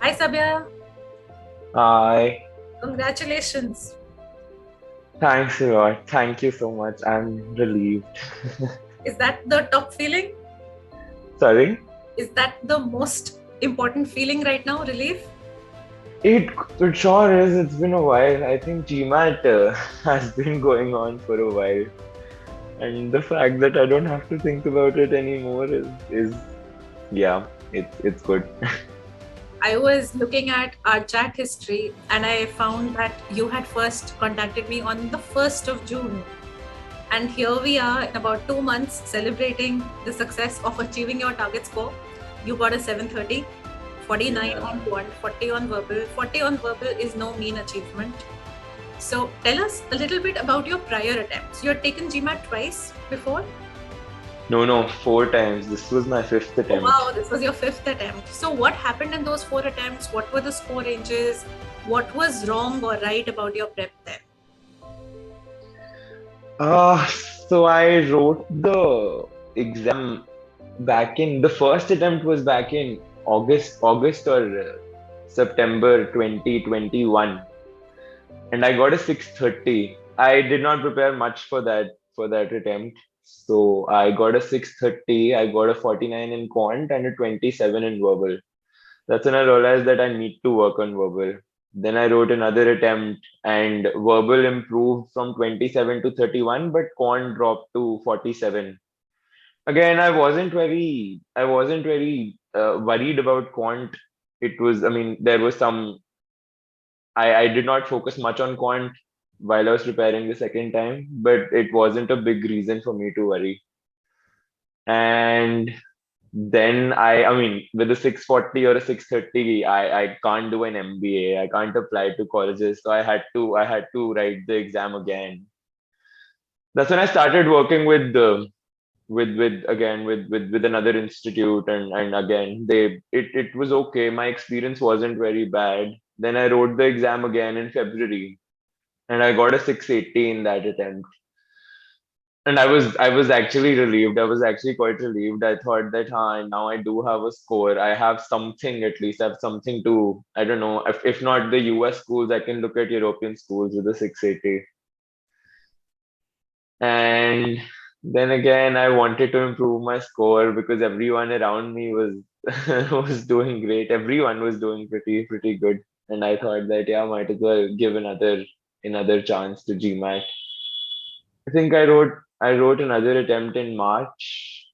Hi Sabhya, Hi, congratulations. thanks a lot. Thank you so much. I'm relieved. Is that the top feeling? Sorry? Is that the most important feeling right now, relief? It, it sure is. It's been a while. I think GMAT has been going on for a while. And the fact that I don't have to think about it anymore is yeah, it's good. I was looking at our chat history and I found that you had first contacted me on the 1st of June. And here we are in about 2 months celebrating the success of achieving your target score. You got a 730, 49 Yeah. on quant, 40 on verbal. 40 on verbal is no mean achievement. So tell us a little bit about your prior attempts. You had taken GMAT twice before? No, 4 times. This was my fifth Oh, attempt. wow, this was your fifth attempt. So what happened in those four attempts? What were the score ranges? What was wrong or right about your prep then? Uh, so I wrote the exam the first attempt was back in August or September 2021, and I got a 630. I did not prepare much for that attempt. So I got a 630, I got a 49 in quant and a 27 in verbal. That's when I realized that I need to work on verbal. Then I wrote another attempt and verbal improved from 27 to 31, but quant dropped to 47. Again, I wasn't very worried about quant. It was, I mean, there was some, I did not focus much on quant while I was preparing the second time, but it wasn't a big reason for me to worry. And then I mean, with a 640 or a 630, I can't do an MBA. I can't apply to colleges. So I had to write the exam again. That's when I started working with again with another institute, and again it was okay. My experience wasn't very bad. Then I wrote the exam again in February, and I got a 680 in that attempt. And I was actually relieved. I was actually quite relieved. I thought that now I do have a score. I have something, at least I have something to, I don't know, if not the US schools, I can look at European schools with a 680. And then again, I wanted to improve my score because everyone around me was was doing great. Everyone was doing pretty good, and I thought that yeah, might as well give another chance to GMAT. I think I wrote another attempt in March,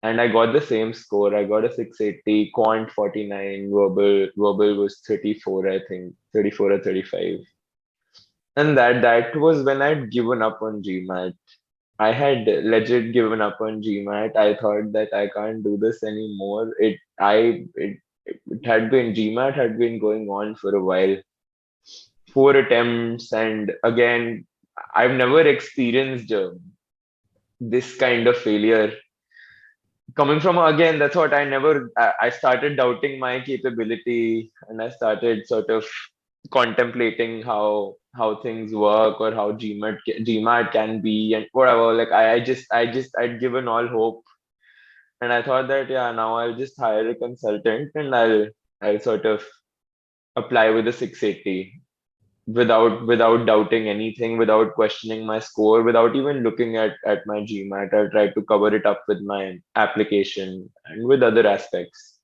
and I got the same score. I got a 680, quant 49, verbal was 34, I think 34 or 35, and that was when I'd given up on GMAT. I had legit given up on GMAT. I thought that I can't do this anymore. It had been GMAT had been going on for a while, 4 attempts, and again, I've never experienced this kind of failure. Coming from again, that's what I started doubting my capability, and I started sort of contemplating how things work or how GMAT can be and whatever. Like I'd given all hope, and I thought that yeah, now I'll just hire a consultant and I'll sort of apply with a 680 without doubting anything, without questioning my score, without even looking at my GMAT. I'll try to cover it up with my application and with other aspects.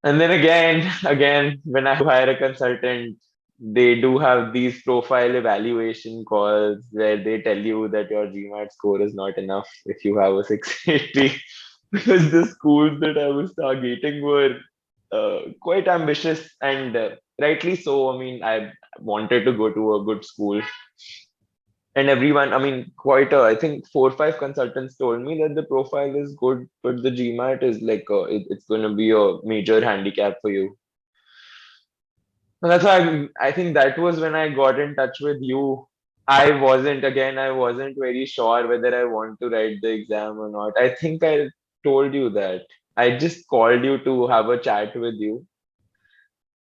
And then again, when I hire a consultant, they do have these profile evaluation calls where they tell you that your GMAT score is not enough if you have a 680. Because the schools that I was targeting were quite ambitious, and rightly so. I mean, I wanted to go to a good school, and everyone, I mean, I think 4 or 5 consultants told me that the profile is good, but the GMAT is like it's going to be a major handicap for you. And that's why I think that was when I got in touch with you. I wasn't very sure whether I want to write the exam or not. I think I told you that. I just called you to have a chat with you.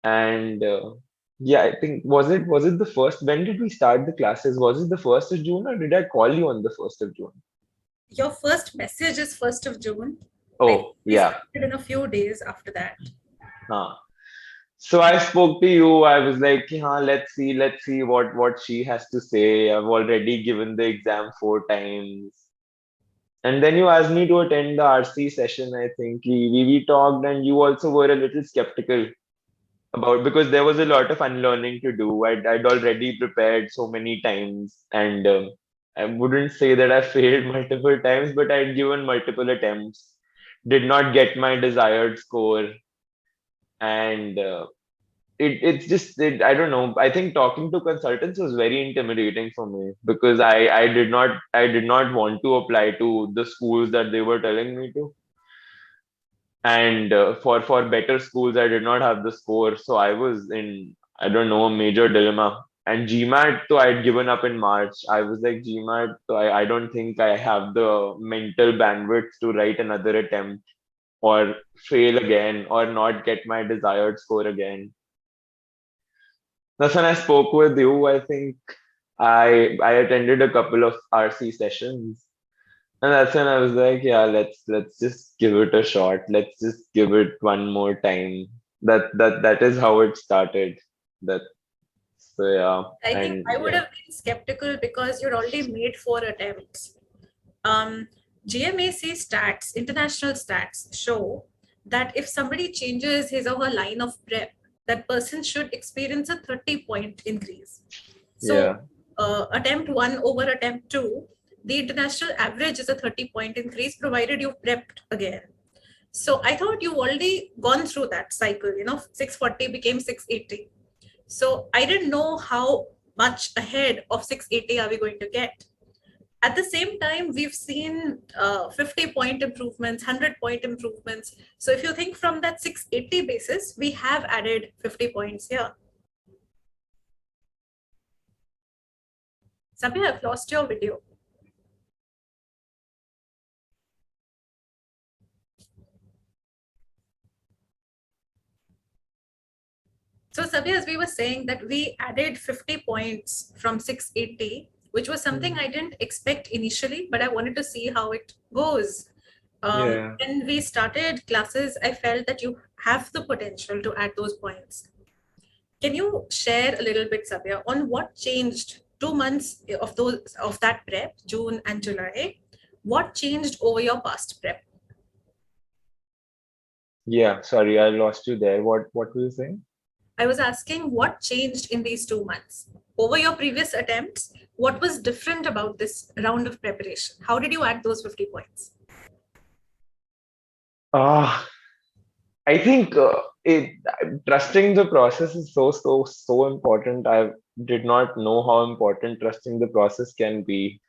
And yeah, I think was it the first? When did we start the classes? Was it the 1st of June, or did I call you on the 1st of June? Your first message is 1st of June. I think Oh we yeah, started in a few days after that. huh. So I spoke to you. I was like, yeah, let's see what she has to say. I've already given the exam 4 times. And then you asked me to attend the RC session. I think we talked, and you also were a little skeptical about, because there was a lot of unlearning to do. I'd already prepared so many times, and I wouldn't say that I failed multiple times, but I'd given multiple attempts, did not get my desired score, and it's just I don't know. I think talking to consultants was very intimidating for me, because I did not want to apply to the schools that they were telling me to, and for better schools I did not have the score, so I was in, I don't know, a major dilemma. And GMAT, so I'd given up in March. I was like, GMAT, so I don't think I have the mental bandwidth to write another attempt, or fail again, or not get my desired score again. That's when I spoke with you. I think I attended a couple of RC sessions, and that's when I was like, yeah, let's just give it a shot. Let's just give it one more time. That is how it started. That so yeah, I think and I would yeah, have been skeptical because you'd already made 4 attempts. Um, GMAC stats, international stats show that if somebody changes his or her line of prep, that person should experience a 30-point increase. So, yeah, attempt one over attempt two, the international average is a 30-point increase provided you've prepped again. So, I thought you've already gone through that cycle, 640 became 680. So, I didn't know how much ahead of 680 are we going to get. At the same time, we've seen 50-point improvements, 100-point improvements. So if you think from that 680 basis, we have added 50 points here. Sabhya, I've lost your video. So Sabhya, as we were saying that we added 50 points from 680, which was something mm, I didn't expect initially, but I wanted to see how it goes. yeah, When we started classes, I felt that you have the potential to add those points. Can you share a little bit, Sabya, on what changed 2 months of that prep, June and July? What changed over your past prep? yeah. Sorry, I lost you there. What were you saying? I was asking what changed in these 2 months. Over your previous attempts, what was different about this round of preparation? How did you add those 50 points? Ah, I think trusting the process is so important. I did not know how important trusting the process can be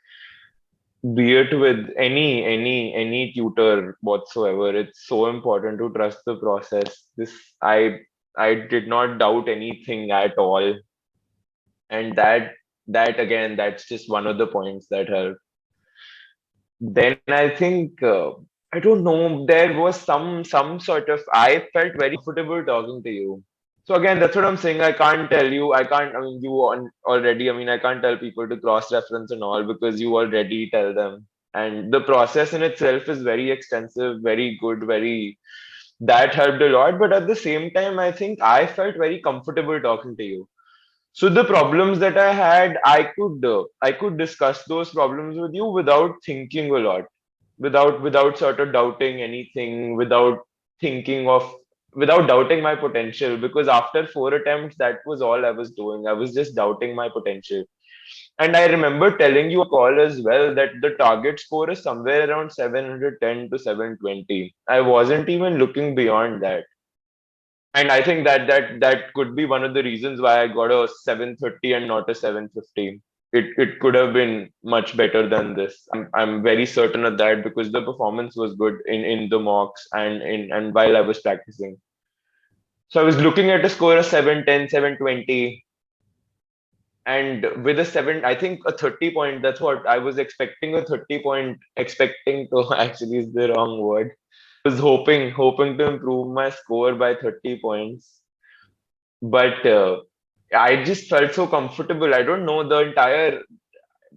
it with any tutor whatsoever. It's so important to trust the process. I did not doubt anything at all, and that again, that's just one of the points that helped. Then I think I don't know, there was some sort of, I felt very comfortable talking to you. So again, that's what I'm saying. I can't tell you. I can't. I mean, you already. I mean, I can't tell people to cross-reference and all, because you already tell them. And the process in itself is very extensive, very good, very, that helped a lot. But at the same time, I think I felt very comfortable talking to you. So the problems that I had, I could discuss those problems with you without thinking a lot, without sort of doubting anything, thinking of without doubting my potential. Because after 4 attempts, that was all I was doing. I was just doubting my potential. And I remember telling you call as well that the target score is somewhere around 710 to 720. I wasn't even looking beyond that. And I think that could be one of the reasons why I got a 730 and not a 750. It could have been much better than this. I'm very certain of that, because the performance was good in the mocks and while I was practicing. So I was looking at a score of 710, 720, and with a 7, I think a 30 point, that's what I was expecting. A 30 point, expecting to actually is the wrong word. Was hoping to improve my score by 30 points. But I just felt so comfortable. I don't know, the entire.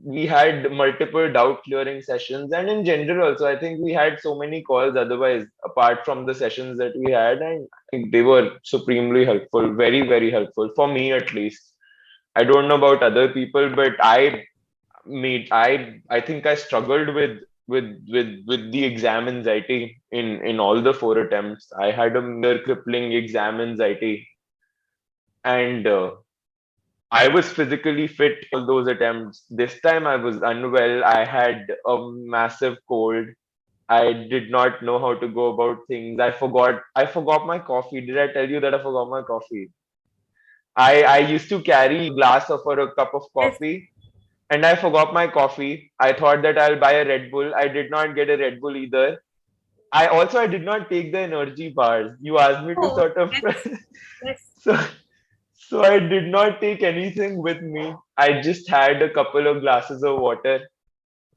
we had multiple doubt clearing sessions, and in general also I think we had so many calls otherwise apart from the sessions that we had, and I think they were supremely helpful, very very helpful for me at least. I don't know about other people, but I think I struggled with the exam anxiety in all the four attempts. I had a mere crippling exam anxiety, and I was physically fit all those attempts. This time I was unwell. I had a massive cold. I did not know how to go about things. I forgot my coffee. Did I tell you that I forgot my coffee? I used to carry glass of or a cup of Yes. coffee, and I forgot my coffee. I thought that I'll buy a Red Bull. I did not get a Red Bull either. I did not take the energy bars. You asked me to Oh, sort of yes. Yes. so so I did not take anything with me. I just had a couple of glasses of water,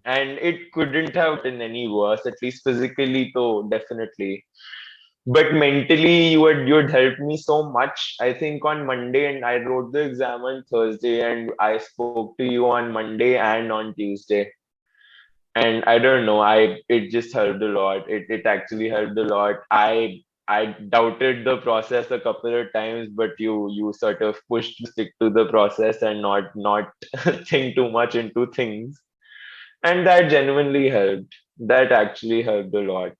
and it couldn't have been any worse, at least physically, though, definitely. But mentally, you had helped me so much. I think on Monday, and I wrote the exam on Thursday, and I spoke to you on Monday and on Tuesday. And I don't know, it just helped a lot. It actually helped a lot. I doubted the process a couple of times, but you sort of pushed to stick to the process and not think too much into things. And that genuinely helped. That actually helped a lot.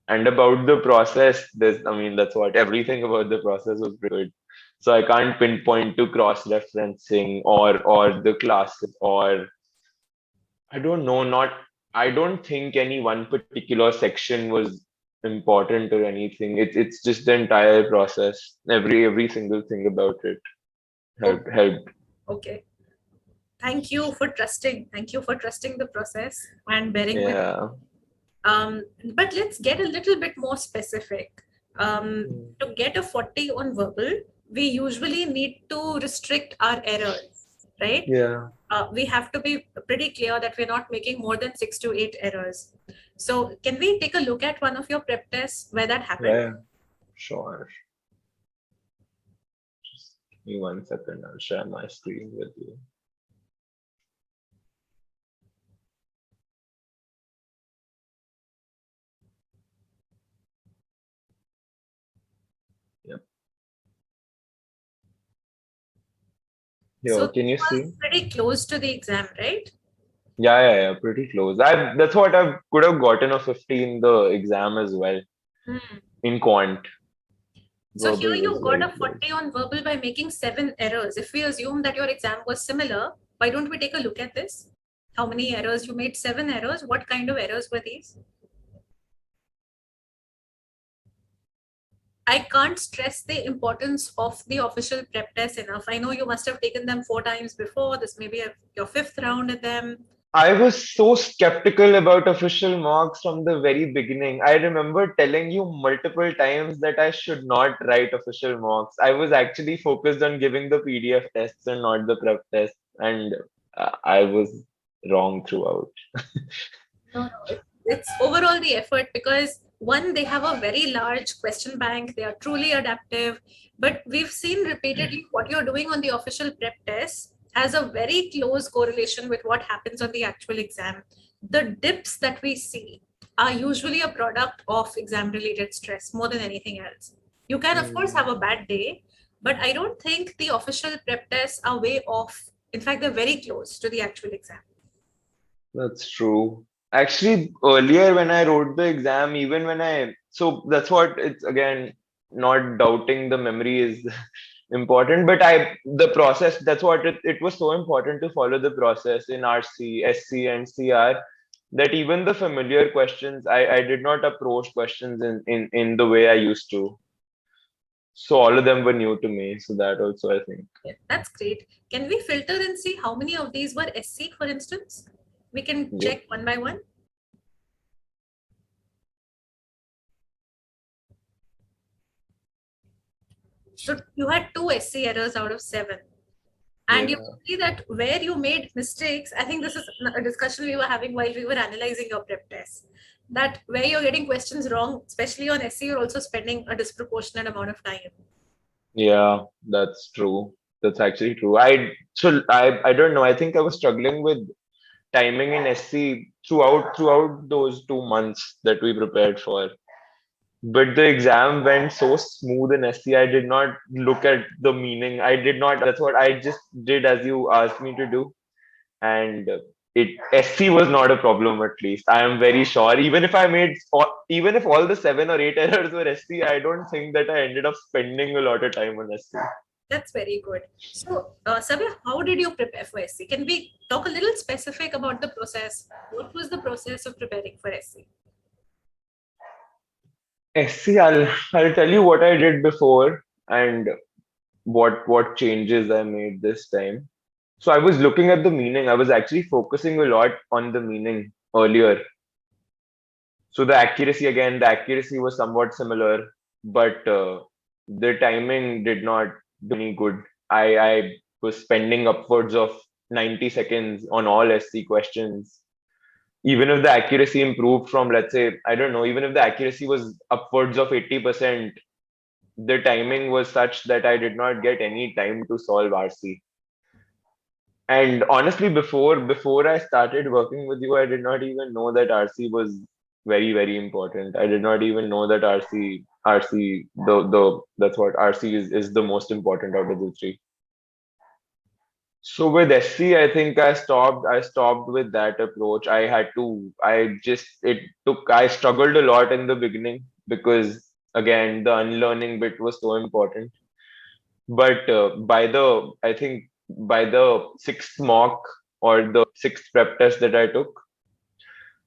And about the process, that's what everything about the process was pretty good. So I can't pinpoint to cross-referencing or the classes or I don't know, not I don't think any one particular section was important or anything. It's just the entire process. Every single thing about it Okay. helped. Okay. Thank you for trusting. Thank you for trusting the process and bearing with. Yeah. But let's get a little bit more specific. To get a 40 on verbal, we usually need to restrict our errors, right? Yeah. We have to be pretty clear that we're not making more than 6 to 8 errors. So, can we take a look at one of your prep tests where that happened? Yeah. Sure. Just give me 1 second. I'll share my screen with you. Yep. So, Here, can this you was see? pretty close to the exam, right? Yeah, pretty close. That's what I could have gotten a 50 in the exam as well. Hmm. In quant, So here verbal was you got very a close. 40 on verbal by making 7 errors. If we assume that your exam was similar, why don't we take a look at this? How many errors you made? 7 errors. What kind of errors were these? I can't stress the importance of the official prep test enough. I know you must have taken them 4 times before. This may be your fifth round at them. I was so skeptical about official marks from the very beginning. I remember telling you multiple times that I should not write official marks. I was actually focused on giving the PDF tests and not the prep tests, and I was wrong throughout. No, no, it's overall the effort because one, they have a very large question bank, they are truly adaptive, but we've seen repeatedly what you're doing on the official prep test has a very close correlation with what happens on the actual exam. The dips that we see are usually a product of exam related stress more than anything else. You can, of course, have Hmm, a bad day, but I don't think the official prep tests are way off. In fact, they're very close to the actual exam. that's true. Actually, earlier when I wrote the exam, even when so that's what it's again, not doubting the memory is important, but the process, that's what it was so important to follow the process in RC, SC, and CR that even the familiar questions, I did not approach questions in the way I used to. So all of them were new to me. So that also, I think. Yeah, that's great. Can we filter and see how many of these were SC, for instance? We can Yep. check one by one. So you had two SC errors out of 7. And you Yeah. see that where you made mistakes, I think this is a discussion we were having while we were analyzing your prep test. That where you're getting questions wrong, especially on SC, you're also spending a disproportionate amount of time. Yeah, that's true. That's actually true. I don't know. I think I was struggling with timing in SC throughout those 2 months that we prepared for. But the exam went so smooth in SC. I did not look at the meaning. I did not. That's what I just did as you asked me to do. And it SC was not a problem. At least I am very sure. Even if all the 7 or 8 errors were SC, I don't think that I ended up spending a lot of time on SC. That's very good. So, Sabya, how did you prepare for SC? Can we talk a little specific about the process? What was the process of preparing for SC? SC, I'll tell you what I did before and what changes I made this time. So I was looking at the meaning. I was actually focusing a lot on the meaning earlier. So the accuracy was somewhat similar, but the timing did not do any good. I was spending upwards of 90 seconds on all SC questions. Even if the accuracy improved from, let's say, I don't know, even if the accuracy was upwards of 80%, the timing was such that I did not get any time to solve RC. And honestly, before I started working with you, I did not even know that RC was very important. I did not even know that RC the that's what RC is the most important out of the three. So with SC, I think I stopped with that approach. I struggled a lot in the beginning because again the unlearning bit was so important. But I think by the sixth mock or the sixth prep test that I took,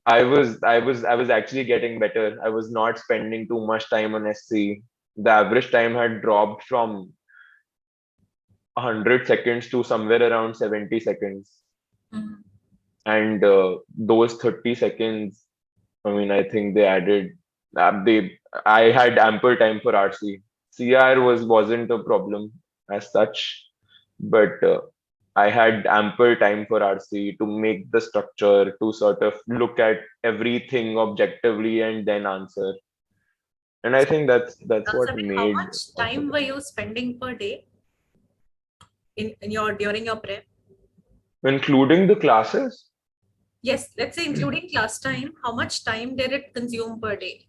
I was actually getting better. I was not spending too much time on SC. The average time had dropped from 100 seconds to somewhere around 70 seconds. Mhm. And those 30 seconds, I mean, I think they added, they, I had ample time for RC. CR wasn't a problem as such, but I had ample time for RC to make the structure, to sort of look at everything objectively and then answer. And I think that's what Sabya, how made much also time were better. you spending per day in your during your prep? Including the classes, Yes, let's say including class time, how much time did it consume per day?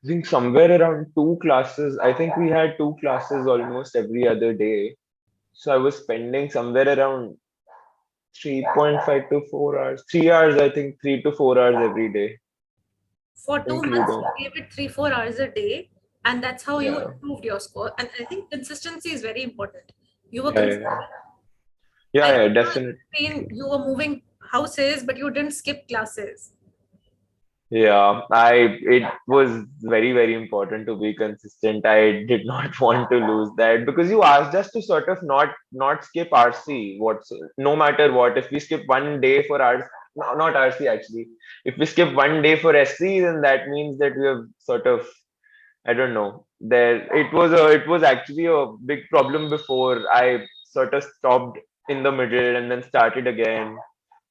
I think somewhere around 2 classes. I think we had 2 classes almost every other day. So I was spending somewhere around 3.5 to 4 hours. 3 hours, I think 3 to 4 hours every day, For 2 months, including. you gave it 3, 4 hours a day, and that's how you Yeah. improved your score. And I think consistency is very important. You were Yeah, yeah, yeah. consistent. I Yeah, yeah, remember definitely. you were moving houses, but you didn't skip classes. Yeah, it was very important to be consistent. I did not want to lose that because you asked us to sort of not skip RC. No matter what, if we skip one day for RC, no, not RC actually. If we skip one day for SC, then that means that we have sort of, I don't know. It was actually a big problem before. I sort of stopped in the middle and then started again.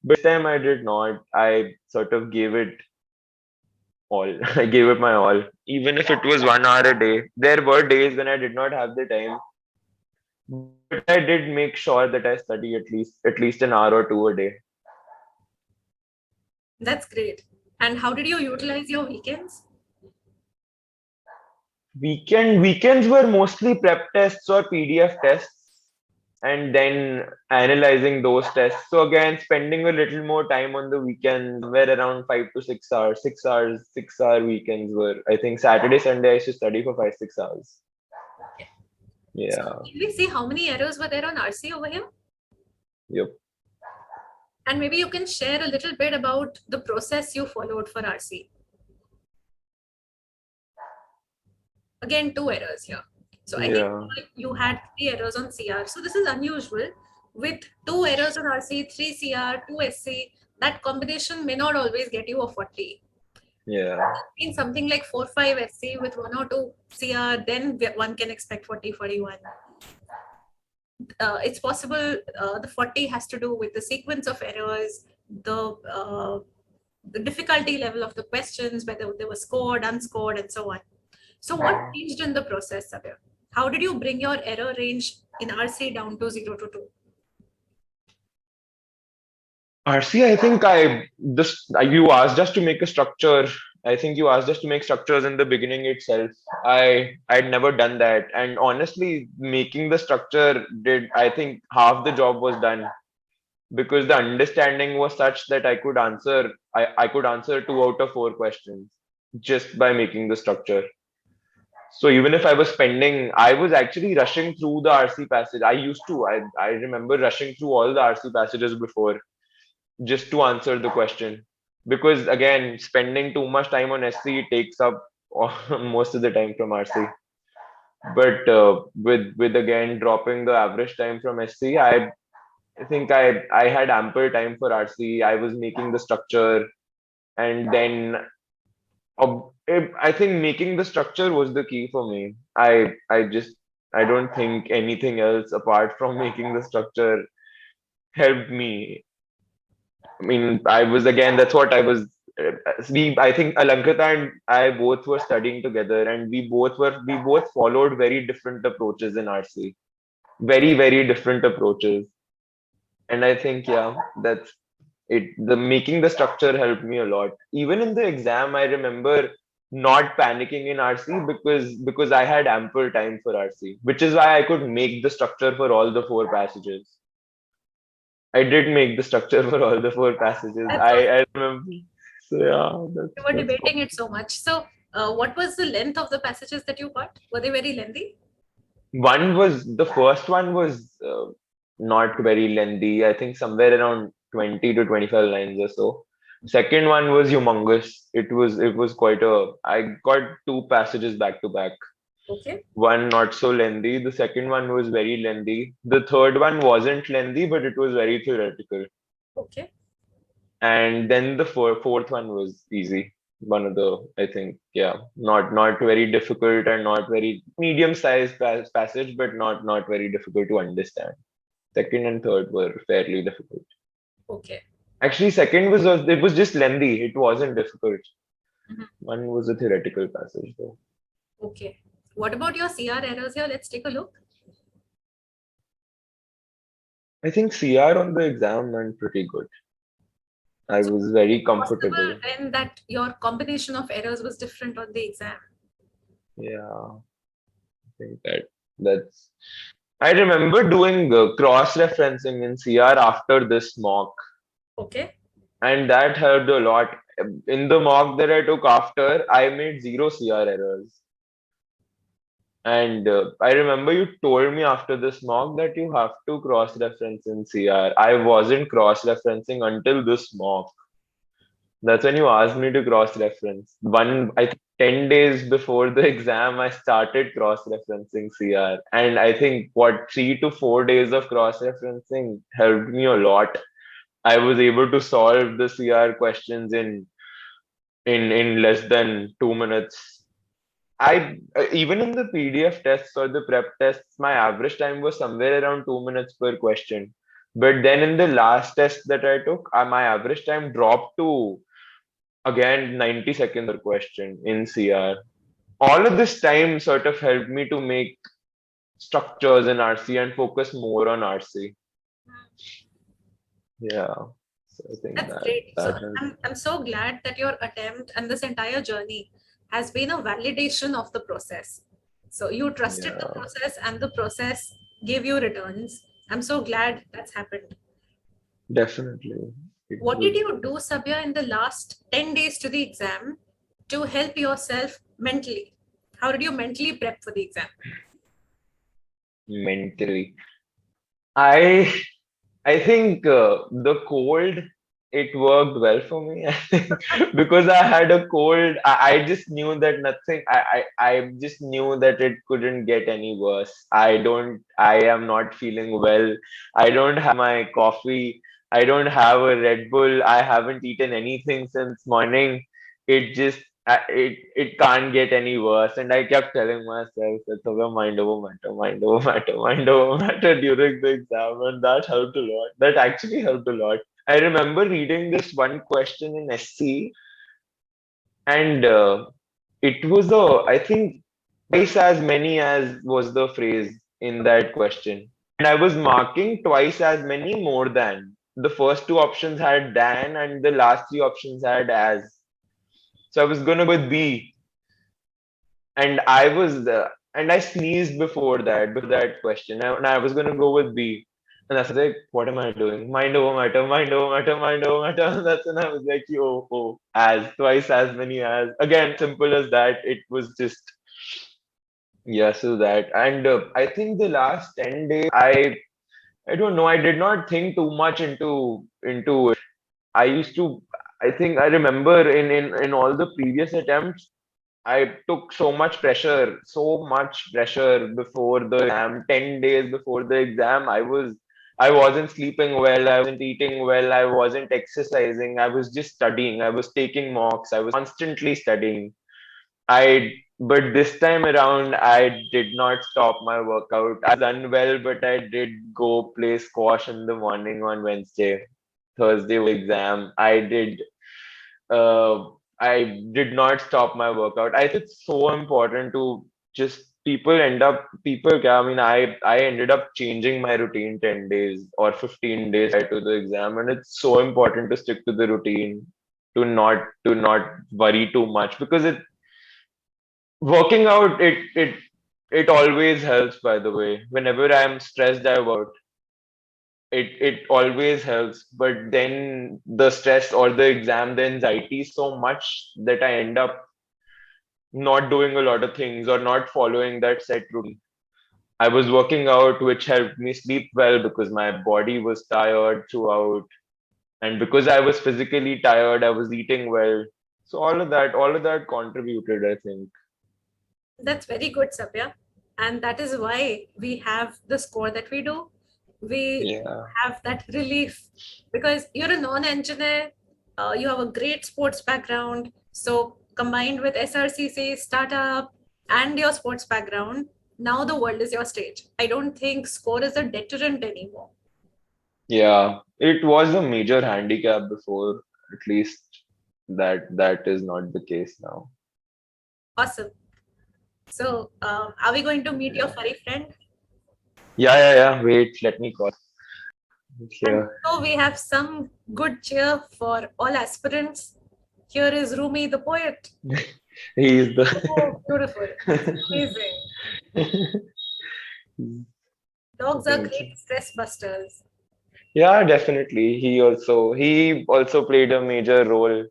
But this time I did not. I sort of gave it all. I gave it my all. Even if it was 1 hour a day. There were days when I did not have the time. But I did make sure that I study at least an hour or two a day. That's great. And how did you utilize your weekends? Weekends were mostly prep tests or PDF tests and then analyzing those tests. So again, spending a little more time on the weekends, somewhere around 5 to 6 hours. 6 hours, 6 hour weekends were. I think Saturday, Sunday I used to study for 5, 6 hours. Okay. So Yeah. can we see how many errors were there on RC over here? Yep. And maybe you can share a little bit about the process you followed for RC. Again, 2 errors here. So I think Yeah. you had 3 errors on CR. So this is unusual. With 2 errors on RC, 3 CR, 2 SC, that combination may not always get you a 40. Yeah. In something like 4, 5 SC with 1 or 2 CR, then one can expect 40, 41. It's possible the 40 has to do with the sequence of errors, the difficulty level of the questions, whether they were scored, unscored, and so on. So what changed in the process, Sabir? How did you bring your error range in RC down to 0 to 2? RC, I think I this you asked us to make a structure. I think you asked us to make structures in the beginning itself. I'd never done that, and honestly, making the structure did. I think half the job was done because the understanding was such that I could answer 2 out of 4 questions just by making the structure. So even if I was spending, I was actually rushing through the RC passage. I used to. I remember rushing through all the RC passages before just to answer the question. Because again, spending too much time on SC takes up most of the time from RC. But with again dropping the average time from SC, I think I had ample time for RC. I was making the structure, and then I think making the structure was the key for me. I don't think anything else apart from making the structure helped me. I mean, I was again. That's what I was. I think Alankita and I both were studying together, and we both followed very different approaches in RC. Very different approaches, and I think yeah, that's it. The making the structure helped me a lot. Even in the exam, I remember not panicking in RC because I had ample time for RC, which is why I could make the structure for all the 4 passages. I did make the structure for all the 4 passages. That's awesome. I remember. So yeah, You were that's debating it so much. So, what was the length of the passages that you got? Were they very lengthy? one was the first one was not very lengthy. I think somewhere around 20 to 25 lines or so. Second one was humongous. It was quite a. I got 2 passages back to back. Okay. One not so lengthy. The second one was very lengthy. The third one wasn't lengthy, but it was very theoretical. Okay. And then the fourth one was easy. One of the, I think, yeah, not very difficult and not very medium sized passage, but not very difficult to understand. Second and third were fairly difficult. Okay. Actually, second was it was just lengthy. It wasn't difficult. Mhm. One was a theoretical passage though. Okay. What about your CR errors here? Let's take a look. I think CR on the exam went pretty good. I So, was very possible comfortable. then that your combination of errors was different on the exam. Yeah, I think that's. I remember doing cross referencing in CR after this mock, Okay. and that helped a lot. In the mock that I took after, I made 0 CR errors. And I remember you told me after this mock that you have to cross reference in CR. I wasn't cross referencing until this mock. That's when you asked me to cross reference. I think 10 days before the exam, I started cross referencing CR. And I think what 3 to 4 days of cross referencing helped me a lot. I was able to solve the CR questions in less than 2 minutes. I even in the PDF tests or the prep tests, my average time was somewhere around 2 minutes per question. But then in the last test that I took, my average time dropped to again 90 seconds per question in CR. All of this time sort of helped me to make structures in RC and focus more on RC. Yeah. So I think That's great. So, that helped. I'm so glad that your attempt and this entire journey has been a validation of the process. So, you trusted the Yeah, process and the process gave you returns. I'm so glad that's happened. definitely. It What did was you do, Sabya, in the last 10 days to the exam to help yourself mentally? How did you mentally prep for the exam? mentally. I I think the cold it worked well for me. I think because I had a cold, I just knew that nothing. I just knew that it couldn't get any worse. I am not feeling well. I don't have my coffee. I don't have a Red Bull. I haven't eaten anything since morning. It just it can't get any worse. And I kept telling myself it's over mind over matter, mind over matter, mind over matter during the exam, and that helped a lot. That actually helped a lot. I remember reading this one question in SC, and it was I think twice as many as was the phrase in that question. And I was marking twice as many more than. The first two options had than, and the last three options had as. So I was gonna go with B, and and I sneezed before that question, and I was gonna go with B. And I was like, what am I doing? Mind over matter, mind over matter, mind over matter. That's when I was like, as twice as many as. Again, simple as that. It was just yes, so that. And I think the last 10 days, I don't know. I did not think too much into it. I used to. I think I remember in all the previous attempts, I took so much pressure before the exam. 10 days before the exam, I wasn't sleeping well. I wasn't eating well. I wasn't exercising. I was just studying. I was taking mocks. I was constantly studying. But this time around, I did not stop my workout. I was unwell, but I did go play squash in the morning on Wednesday. Thursday was exam. Uh, I did not stop my workout. I think it's so important to just I mean, I ended up changing my routine 10 days or 15 days prior to the exam, and it's so important to stick to the routine, to not worry too much because working out it always helps, by the way. Whenever I'm stressed, I work out. It always helps, but then the stress or the exam, the anxiety is so much that I end up not doing a lot of things or not following that set routine. I was working out, which helped me sleep well because my body was tired throughout, and because I was physically tired, I was eating well. So all of that contributed, I think. That's very good, Sabya. And that is why we have the score that we do. We Yeah. have that relief because you're a non-engineer, you have a great sports background. So combined with SRCC, startup, and your sports background, now the world is your stage. I don't think score is a deterrent anymore. Yeah, it was a major handicap before, at least that is not the case now. Awesome. So are we going to meet your furry friend? Yeah. Wait, let me call. And Here. so we have some good cheer for all aspirants. Here is Rumi the poet. He's Oh, beautiful. It's the amazing. Dogs are Thank you. great stress busters. Yeah, definitely. He also played a major role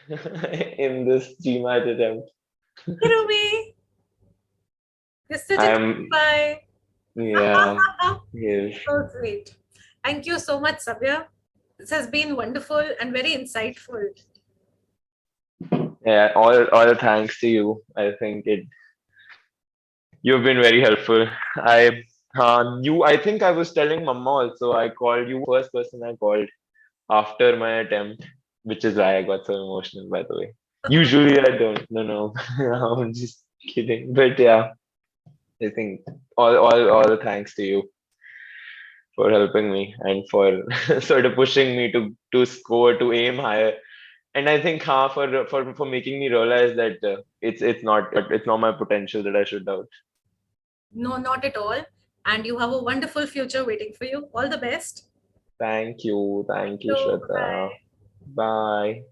in this GMAT attempt. Hey, Rumi, you're such a I'm bye. yeah, yes. So sweet. Thank you so much, Sabya. This has been wonderful and very insightful. Yeah, all thanks to you. I think you've been very helpful. I think I was telling Mama also. I called you first person I called after my attempt, which is why I got so emotional. By the way, usually I don't. No, I'm just kidding. But yeah, I think all thanks to you for helping me and for sort of pushing me to score to aim higher. And I think for making me realize that it's not my potential that I should doubt. No, not at all. And you have a wonderful future waiting for you. All the best. Thank you, So, Shraddha. bye. Bye.